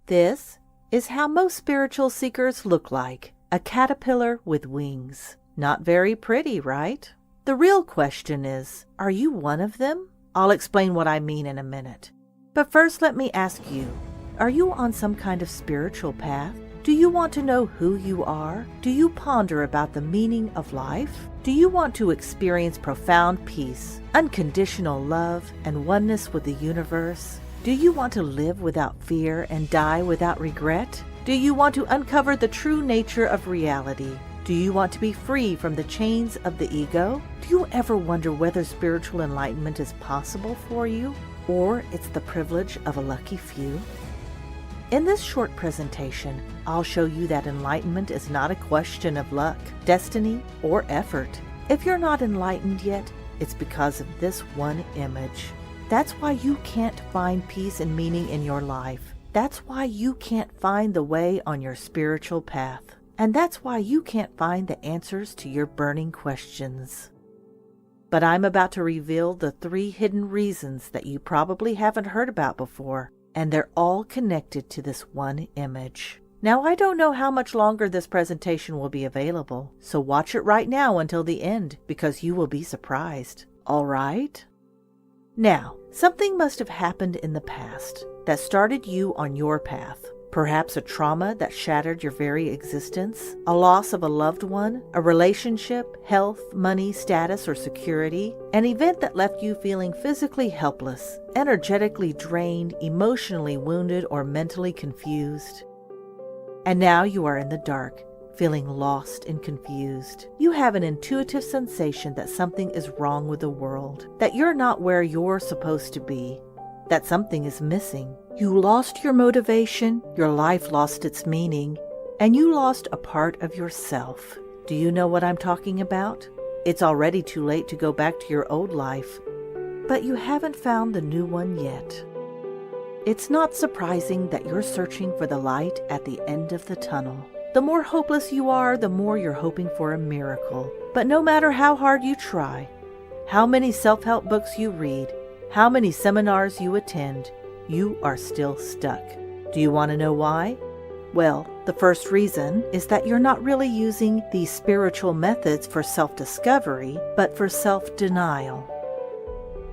This is how most spiritual seekers look like, a caterpillar with wings. Not very pretty, right? The real question is, are you one of them? I'll explain what I mean in a minute. But first, let me ask you, are you on some kind of spiritual path? Do you want to know who you are? Do you ponder about the meaning of life? Do you want to experience profound peace, unconditional love, and oneness with the universe? Do you want to live without fear and die without regret? Do you want to uncover the true nature of reality? Do you want to be free from the chains of the ego? Do you ever wonder whether spiritual enlightenment is possible for you, or it's the privilege of a lucky few? In this short presentation, I'll show you that enlightenment is not a question of luck, destiny, or effort. If you're not enlightened yet, it's because of this one image. That's why you can't find peace and meaning in your life. That's why you can't find the way on your spiritual path. And that's why you can't find the answers to your burning questions. But I'm about to reveal the 3 hidden reasons that you probably haven't heard about before, and they're all connected to this one image. Now, I don't know how much longer this presentation will be available, so watch it right now until the end, because you will be surprised. All right? Now, something must have happened in the past that started you on your path. Perhaps a trauma that shattered your very existence, a loss of a loved one, a relationship, health, money, status, or security, an event that left you feeling physically helpless, energetically drained, emotionally wounded, or mentally confused. And now you are in the dark, feeling lost and confused. You have an intuitive sensation that something is wrong with the world, that you're not where you're supposed to be, that something is missing. You lost your motivation, your life lost its meaning, and you lost a part of yourself. Do you know what I'm talking about? It's already too late to go back to your old life, but you haven't found the new one yet. It's not surprising that you're searching for the light at the end of the tunnel. The more hopeless you are, the more you're hoping for a miracle. But no matter how hard you try, how many self-help books you read, how many seminars you attend, you are still stuck. Do you want to know why? Well, the first reason is that you're not really using these spiritual methods for self-discovery, but for self-denial.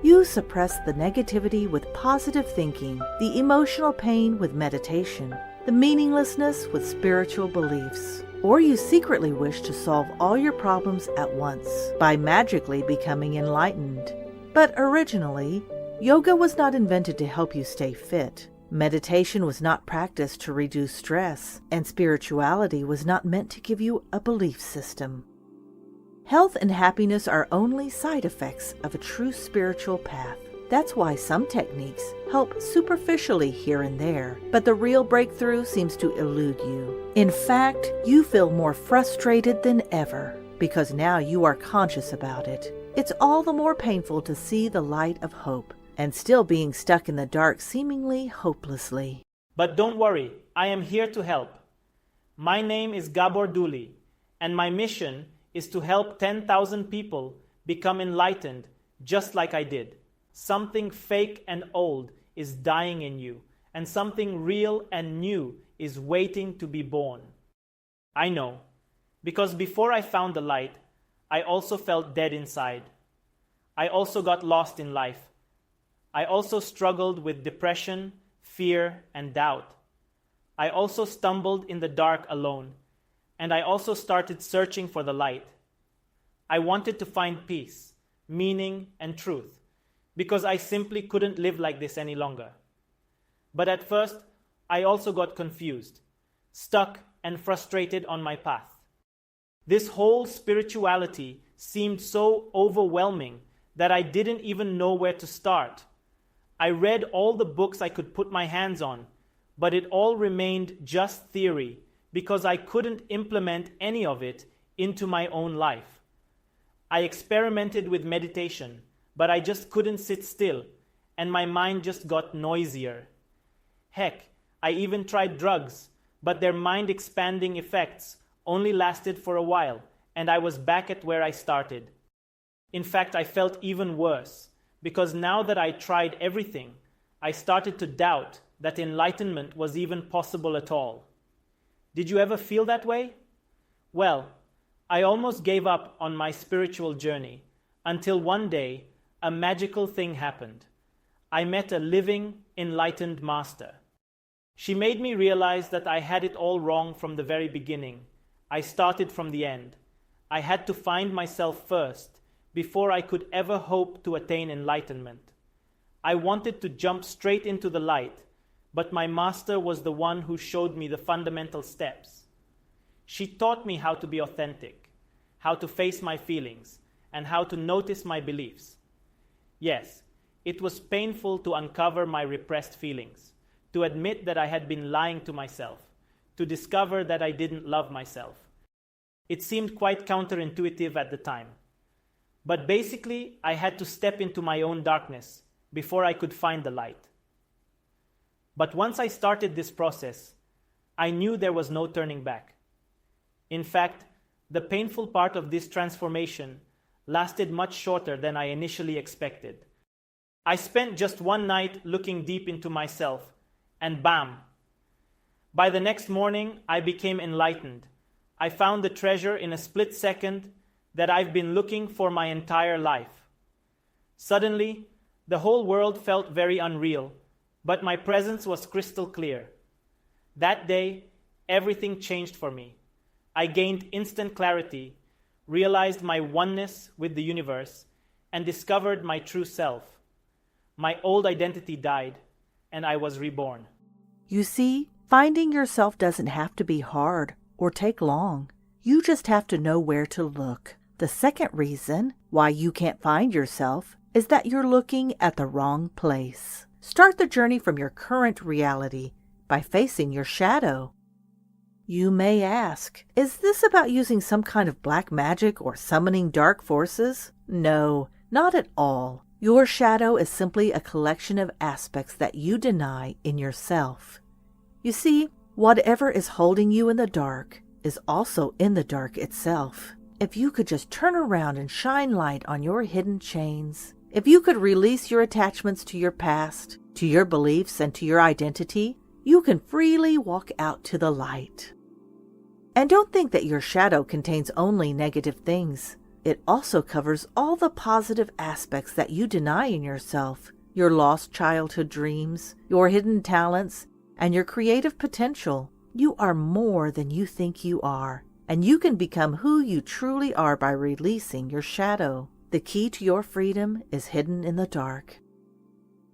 You suppress the negativity with positive thinking, the emotional pain with meditation, the meaninglessness with spiritual beliefs. Or you secretly wish to solve all your problems at once by magically becoming enlightened. But originally, yoga was not invented to help you stay fit. Meditation was not practiced to reduce stress, and spirituality was not meant to give you a belief system. Health and happiness are only side effects of a true spiritual path. That's why some techniques help superficially here and there, but the real breakthrough seems to elude you. In fact, you feel more frustrated than ever, because now you are conscious about it. It's all the more painful to see the light of hope, and still being stuck in the dark seemingly hopelessly. But don't worry, I am here to help. My name is Gabor Duli, and my mission is to help 10,000 people become enlightened just like I did. Something fake and old is dying in you, and something real and new is waiting to be born. I know, because before I found the light, I also felt dead inside. I also got lost in life. I also struggled with depression, fear, and doubt. I also stumbled in the dark alone, and I also started searching for the light. I wanted to find peace, meaning, and truth, because I simply couldn't live like this any longer. But at first, I also got confused, stuck, and frustrated on my path. This whole spirituality seemed so overwhelming that I didn't even know where to start. I read all the books I could put my hands on, but it all remained just theory because I couldn't implement any of it into my own life. I experimented with meditation, but I just couldn't sit still, and my mind just got noisier. Heck, I even tried drugs, but their mind-expanding effects only lasted for a while, and I was back at where I started. In fact, I felt even worse, because now that I tried everything, I started to doubt that enlightenment was even possible at all. Did you ever feel that way? Well, I almost gave up on my spiritual journey until one day a magical thing happened. I met a living, enlightened master. She made me realize that I had it all wrong from the very beginning. I started from the end. I had to find myself first before I could ever hope to attain enlightenment. I wanted to jump straight into the light, but my master was the one who showed me the fundamental steps. She taught me how to be authentic, how to face my feelings, and how to notice my beliefs. Yes, it was painful to uncover my repressed feelings, to admit that I had been lying to myself, to discover that I didn't love myself. It seemed quite counterintuitive at the time. But basically, I had to step into my own darkness before I could find the light. But once I started this process, I knew there was no turning back. In fact, the painful part of this transformation lasted much shorter than I initially expected. I spent just one night looking deep into myself, and bam! By the next morning, I became enlightened. I found the treasure in a split second that I've been looking for my entire life. Suddenly, the whole world felt very unreal, but my presence was crystal clear. That day, everything changed for me. I gained instant clarity, realized my oneness with the universe, and discovered my true self. My old identity died, and I was reborn. You see, finding yourself doesn't have to be hard or take long. You just have to know where to look. The second reason why you can't find yourself is that you're looking at the wrong place. Start the journey from your current reality by facing your shadow. You may ask, is this about using some kind of black magic or summoning dark forces? No, not at all. Your shadow is simply a collection of aspects that you deny in yourself. You see, whatever is holding you in the dark is also in the dark itself. If you could just turn around and shine light on your hidden chains, if you could release your attachments to your past, to your beliefs, and to your identity, you can freely walk out to the light. And don't think that your shadow contains only negative things. It also covers all the positive aspects that you deny in yourself, your lost childhood dreams, your hidden talents, and your creative potential. You are more than you think you are, and you can become who you truly are by releasing your shadow. The key to your freedom is hidden in the dark.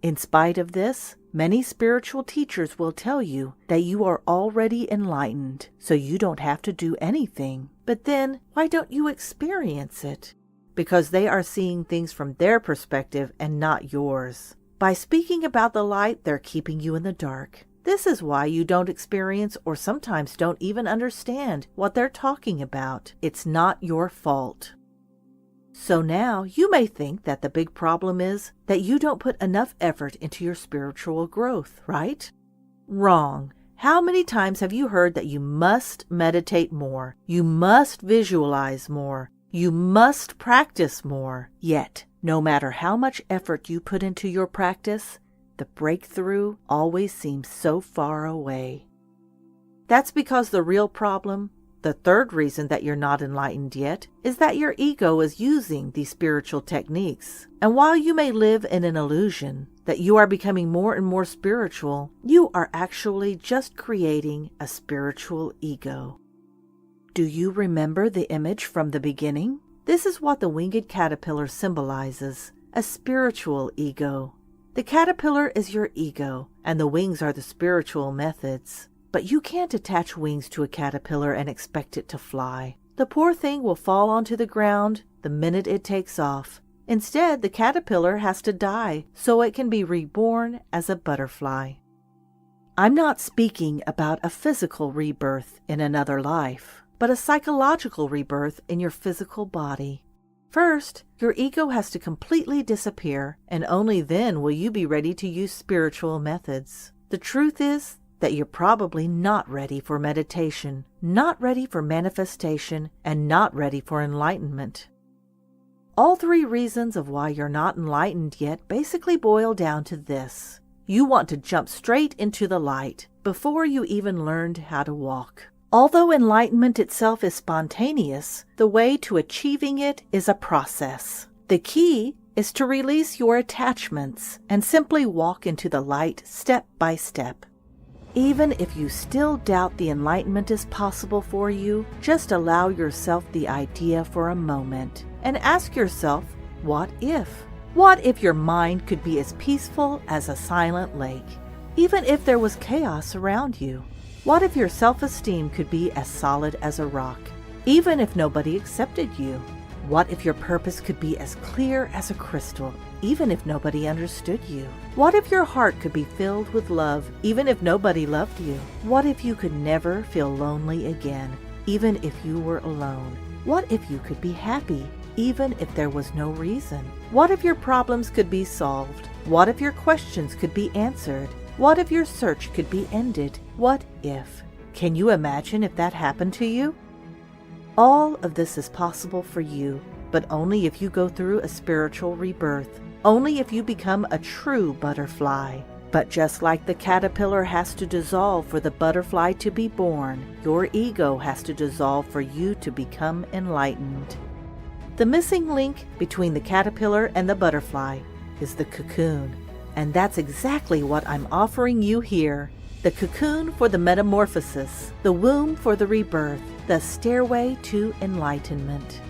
In spite of this, many spiritual teachers will tell you that you are already enlightened, so you don't have to do anything. But then, why don't you experience it? Because they are seeing things from their perspective and not yours. By speaking about the light, they're keeping you in the dark. This is why you don't experience or sometimes don't even understand what they're talking about. It's not your fault. So now you may think that the big problem is that you don't put enough effort into your spiritual growth, right? Wrong. How many times have you heard that you must meditate more, you must visualize more, you must practice more? Yet, no matter how much effort you put into your practice, the breakthrough always seems so far away. That's because the real problem, the third reason that you're not enlightened yet, is that your ego is using these spiritual techniques. And while you may live in an illusion that you are becoming more and more spiritual, you are actually just creating a spiritual ego. Do you remember the image from the beginning? This is what the winged caterpillar symbolizes, a spiritual ego. The caterpillar is your ego, and the wings are the spiritual methods. But you can't attach wings to a caterpillar and expect it to fly. The poor thing will fall onto the ground the minute it takes off. Instead, the caterpillar has to die so it can be reborn as a butterfly. I'm not speaking about a physical rebirth in another life, but a psychological rebirth in your physical body. First, your ego has to completely disappear, and only then will you be ready to use spiritual methods. The truth is that you're probably not ready for meditation, not ready for manifestation, and not ready for enlightenment. All three reasons of why you're not enlightened yet basically boil down to this. You want to jump straight into the light before you even learned how to walk. Although enlightenment itself is spontaneous, the way to achieving it is a process. The key is to release your attachments and simply walk into the light step by step. Even if you still doubt the enlightenment is possible for you, just allow yourself the idea for a moment and ask yourself, what if? What if your mind could be as peaceful as a silent lake, even if there was chaos around you? What if your self-esteem could be as solid as a rock, even if nobody accepted you? What if your purpose could be as clear as a crystal, even if nobody understood you? What if your heart could be filled with love, even if nobody loved you? What if you could never feel lonely again, even if you were alone? What if you could be happy, even if there was no reason? What if your problems could be solved? What if your questions could be answered? What if your search could be ended? What if? Can you imagine if that happened to you? All of this is possible for you, but only if you go through a spiritual rebirth, only if you become a true butterfly. But just like the caterpillar has to dissolve for the butterfly to be born, your ego has to dissolve for you to become enlightened. The missing link between the caterpillar and the butterfly is the cocoon. And that's exactly what I'm offering you here. The cocoon for the metamorphosis, the womb for the rebirth, the stairway to enlightenment.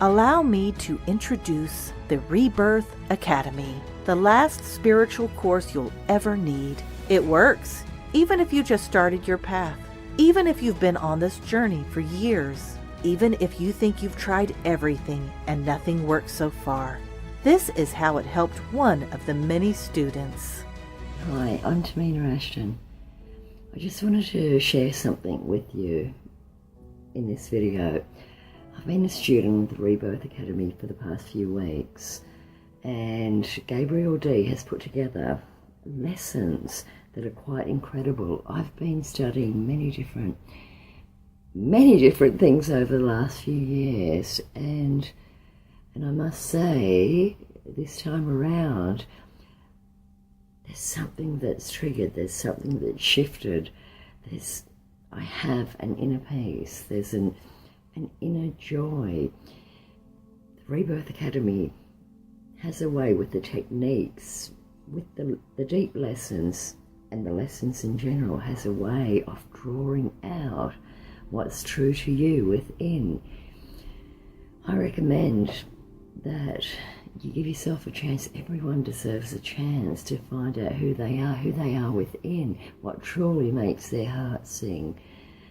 Allow me to introduce the Rebirth Academy, the last spiritual course you'll ever need. It works, even if you just started your path, even if you've been on this journey for years, even if you think you've tried everything and nothing works so far. This is how it helped one of the many students. Hi, I'm Tamina Ashton. I just wanted to share something with you in this video. I've been a student of the Rebirth Academy for the past few weeks, and Gabriel D has put together lessons that are quite incredible. I've been studying many different things over the last few years, and I must say, this time around, there's something that's triggered, there's something that's shifted, I have an inner peace, there's an inner joy. The Rebirth Academy has a way with the techniques, with the deep lessons, and the lessons in general, has a way of drawing out what's true to you within. I recommend that you give yourself a chance. Everyone deserves a chance to find out who they are within, what truly makes their heart sing.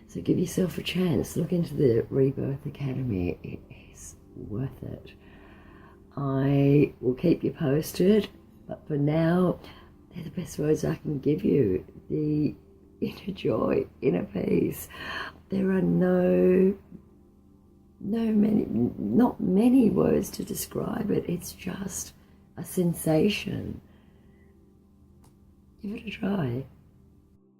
So give yourself a chance. Look into the Rebirth Academy. It is worth it. I will keep you posted, but for now, they're the best words I can give you. The inner joy, inner peace. There are not many words to describe it. It's just a sensation. Give it a try.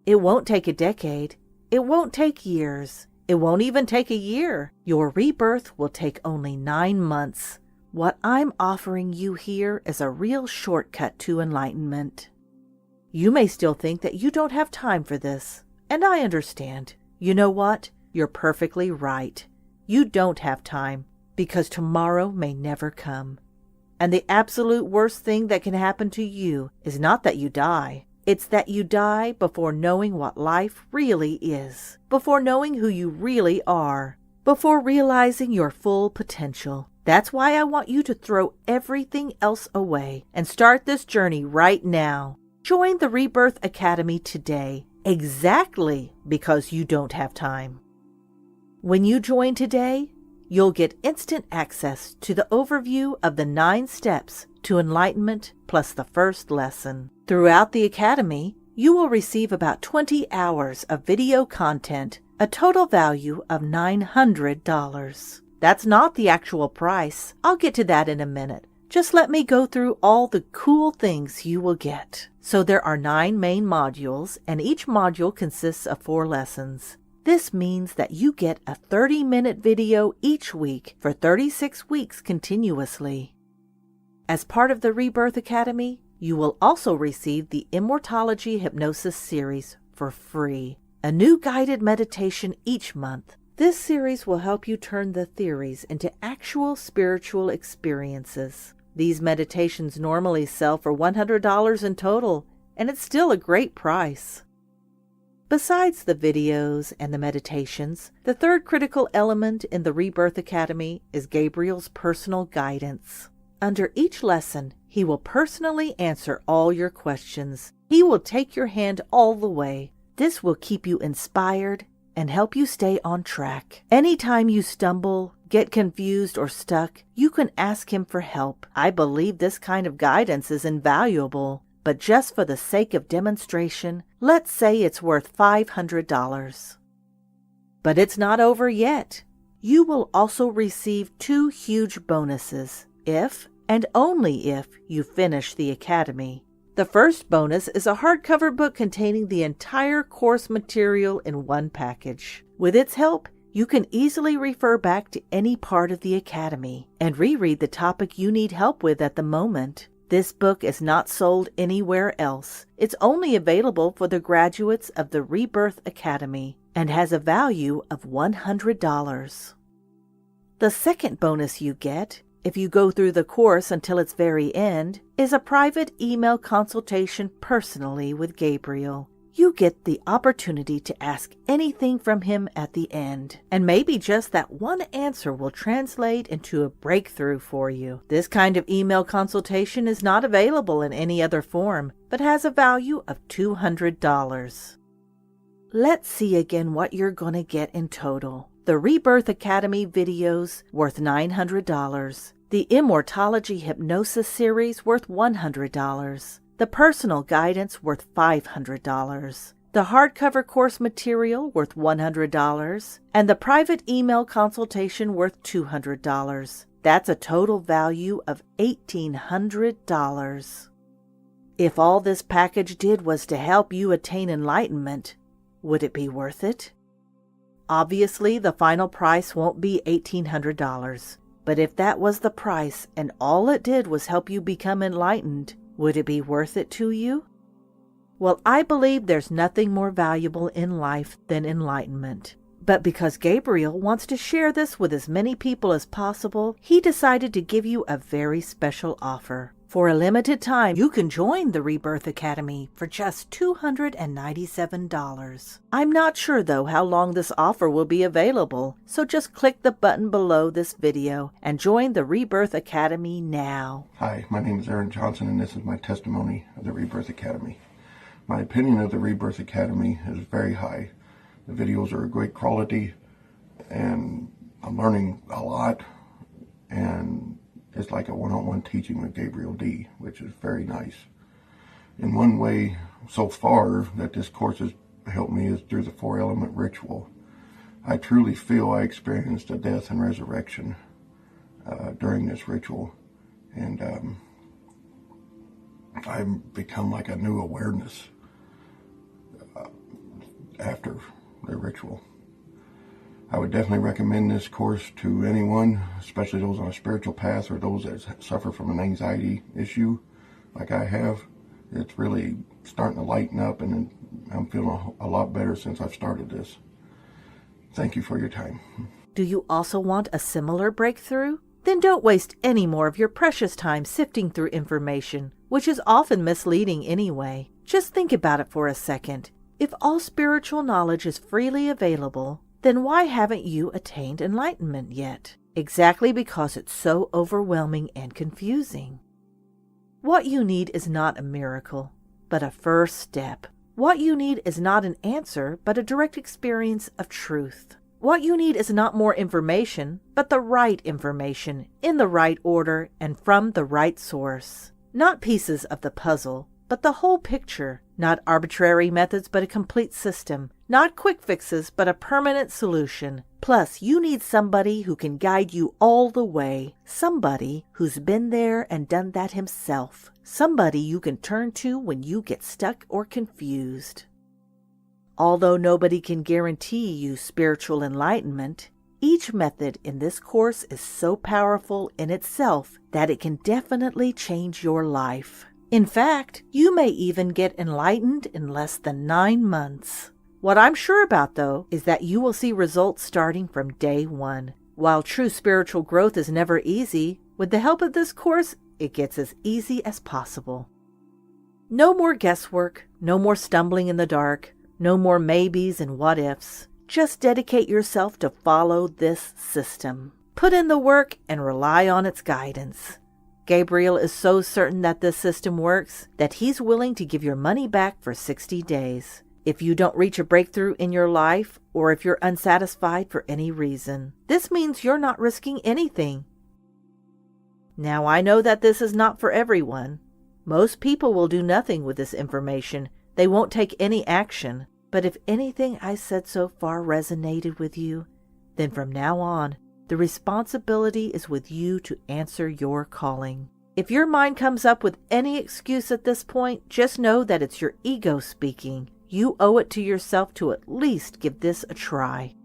It won't take a decade. It won't take years. It won't even take a year. Your rebirth will take only 9 months. What I'm offering you here is a real shortcut to enlightenment. You may still think that you don't have time for this, and I understand. You know what? You're perfectly right. You don't have time, because tomorrow may never come. And the absolute worst thing that can happen to you is not that you die. It's that you die before knowing what life really is, before knowing who you really are, before realizing your full potential. That's why I want you to throw everything else away and start this journey right now. Join the Rebirth Academy today, exactly because you don't have time. When you join today, you'll get instant access to the overview of the 9 steps to enlightenment plus the first lesson. Throughout the Academy, you will receive about 20 hours of video content, a total value of $900. That's not the actual price. I'll get to that in a minute. Just let me go through all the cool things you will get. So there are 9 main modules, and each module consists of 4 lessons. This means that you get a 30-minute video each week for 36 weeks continuously. As part of the Rebirth Academy, You will also receive the Immortology Hypnosis series for free, a new guided meditation each month. This series will help you turn the theories into actual spiritual experiences. These meditations normally sell for $100 in total, and it's still a great price. Besides the videos and the meditations, the third critical element in the Rebirth Academy is Gabriel's personal guidance. Under each lesson, he will personally answer all your questions. He will take your hand all the way. This will keep you inspired and help you stay on track. Anytime you stumble, get confused, or stuck, you can ask him for help. I believe this kind of guidance is invaluable, but just for the sake of demonstration, let's say it's worth $500. But it's not over yet. You will also receive 2 huge bonuses if, and only if, you finish the Academy. The first bonus is a hardcover book containing the entire course material in one package. With its help, you can easily refer back to any part of the Academy and reread the topic you need help with at the moment. This book is not sold anywhere else. It's only available for the graduates of the Rebirth Academy and has a value of $100. The second bonus you get, if you go through the course until its very end, is a private email consultation personally with Gabriel. You get the opportunity to ask anything from him at the end, and maybe just that one answer will translate into a breakthrough for you. This kind of email consultation is not available in any other form, but has a value of $200. Let's see again what you're going to get in total. The Rebirth Academy videos worth $900. The Immortology Hypnosis series worth $100. The personal guidance worth $500. The hardcover course material worth $100. And the private email consultation worth $200. That's a total value of $1,800. If all this package did was to help you attain enlightenment, would it be worth it? Obviously, the final price won't be $1,800. But if that was the price and all it did was help you become enlightened, would it be worth it to you? Well, I believe there's nothing more valuable in life than enlightenment. But because Gabriel wants to share this with as many people as possible, he decided to give you a very special offer. For a limited time, you can join the Rebirth Academy for just $297. I'm not sure, though, how long this offer will be available, so just click the button below this video and join the Rebirth Academy now. Hi, my name is Aaron Johnson, and this is my testimony of the Rebirth Academy. My opinion of the Rebirth Academy is very high. The videos are great quality, and I'm learning a lot, and it's like a one-on-one teaching with Gabriel D., which is very nice. In one way, so far, that this course has helped me is through the 4-element ritual. I truly feel I experienced a death and resurrection during this ritual, and I've become like a new awareness after the ritual. I would definitely recommend this course to anyone, especially those on a spiritual path or those that suffer from an anxiety issue like I have. It's really starting to lighten up, and I'm feeling a lot better since I've started this. Thank you for your time. Do you also want a similar breakthrough? Then don't waste any more of your precious time sifting through information, which is often misleading anyway. Just think about it for a second. If all spiritual knowledge is freely available, then why haven't you attained enlightenment yet? Exactly because it's so overwhelming and confusing. What you need is not a miracle, but a first step. What you need is not an answer, but a direct experience of truth. What you need is not more information, but the right information, in the right order, and from the right source. Not pieces of the puzzle, but the whole picture. Not arbitrary methods, but a complete system. Not quick fixes, but a permanent solution. Plus, you need somebody who can guide you all the way. Somebody who's been there and done that himself. Somebody you can turn to when you get stuck or confused. Although nobody can guarantee you spiritual enlightenment, each method in this course is so powerful in itself that it can definitely change your life. In fact, you may even get enlightened in less than 9 months. What I'm sure about, though, is that you will see results starting from day one. While true spiritual growth is never easy, with the help of this course, it gets as easy as possible. No more guesswork, no more stumbling in the dark, no more maybes and what-ifs. Just dedicate yourself to follow this system. Put in the work and rely on its guidance. Gabriel is so certain that this system works that he's willing to give your money back for 60 days. If you don't reach a breakthrough in your life, or if you're unsatisfied for any reason, this means you're not risking anything. Now, I know that this is not for everyone. Most people will do nothing with this information. They won't take any action. But if anything I said so far resonated with you, then from now on, the responsibility is with you to answer your calling. If your mind comes up with any excuse at this point, just know that it's your ego speaking. You owe it to yourself to at least give this a try.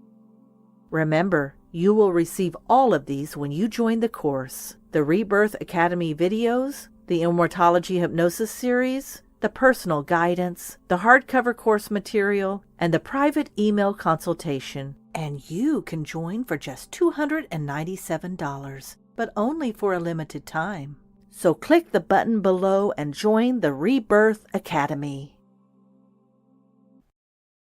Remember, you will receive all of these when you join the course. The Rebirth Academy videos, the Immortology Hypnosis series, the personal guidance, the hardcover course material, and the private email consultation. And you can join for just $297, but only for a limited time. So click the button below and join the Rebirth Academy.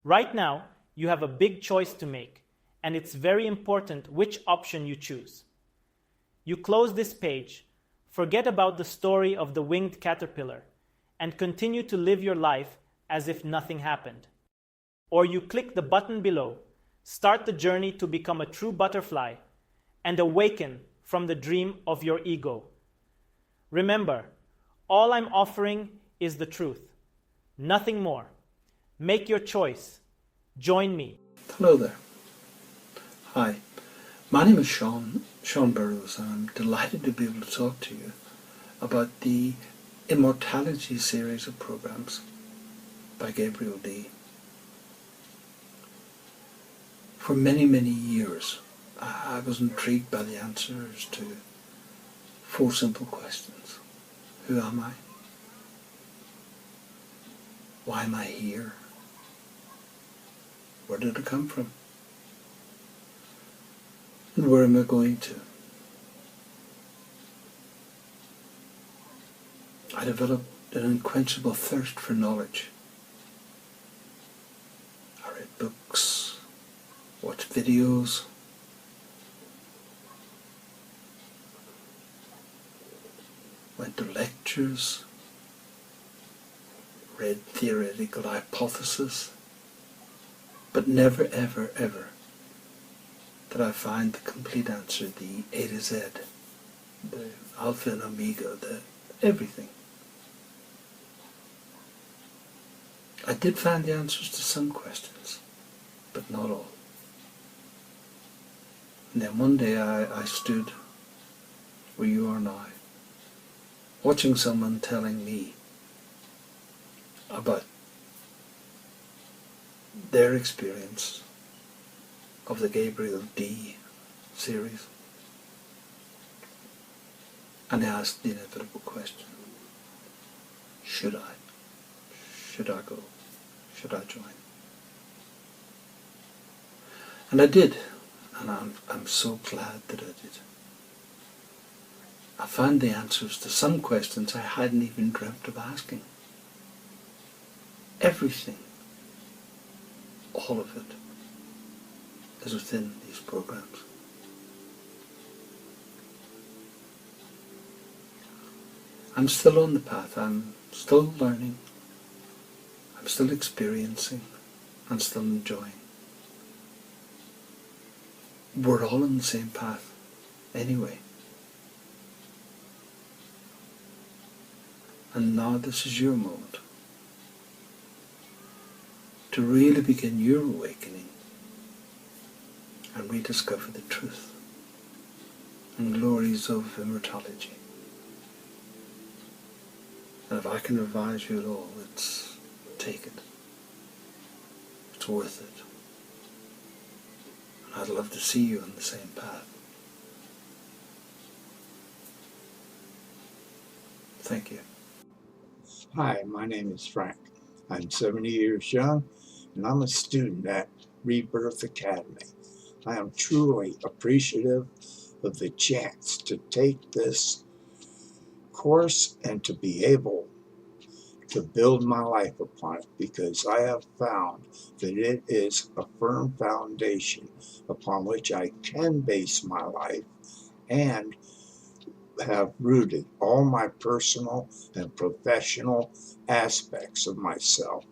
Right now, you have a big choice to make, and it's very important which option you choose. You close this page, forget about the story of the winged caterpillar, and continue to live your life as if nothing happened. Or you click the button below, start the journey to become a true butterfly, and awaken from the dream of your ego. Remember, all I'm offering is the truth, nothing more. Make your choice. Join me. Hello there. Hi, my name is Sean Burrows, and I'm delighted to be able to talk to you about the Immortality series of programs by Gabriel D. For many, many years, I was intrigued by the answers to 4 simple questions. Who am I? Why am I here? Where did I come from? And where am I going to? I developed an unquenchable thirst for knowledge. I read books, watched videos, went to lectures, read theoretical hypotheses, but never, ever, ever did I find the complete answer, the A to Z, the Alpha and Omega, the everything. I did find the answers to some questions, but not all. And then one day I stood where you are now, watching someone telling me about their experience of the Gabriel D series. And I asked the inevitable question, should I? Should I go? Should I join? And I did, and I'm so glad that I did. I found the answers to some questions I hadn't even dreamt of asking. Everything, all of it, is within these programs. I'm still on the path. I'm still learning. I'm still experiencing. I'm still enjoying. We're all on the same path anyway. And now this is your moment to really begin your awakening and rediscover the truth and glories of immortality. And if I can advise you at all, it's take it. It's worth it. And I'd love to see you on the same path. Thank you. Hi, my name is Frank. I'm 70 years young, and I'm a student at Rebirth Academy. I am truly appreciative of the chance to take this course and to be able to build my life upon it, because I have found that it is a firm foundation upon which I can base my life and have rooted all my personal and professional aspects of myself.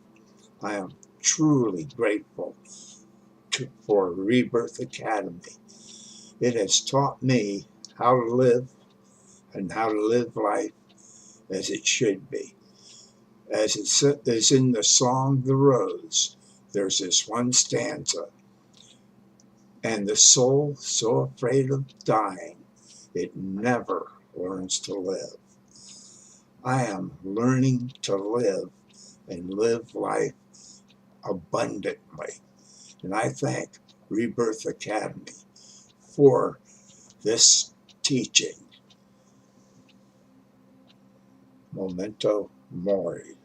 I am truly grateful for Rebirth Academy. It has taught me how to live and how to live life as it should be. As it is in the song The Rose, there's this one stanza, and the soul so afraid of dying, it never learns to live. I am learning to live and live life abundantly. And I thank Rebirth Academy for this teaching. Memento Mori.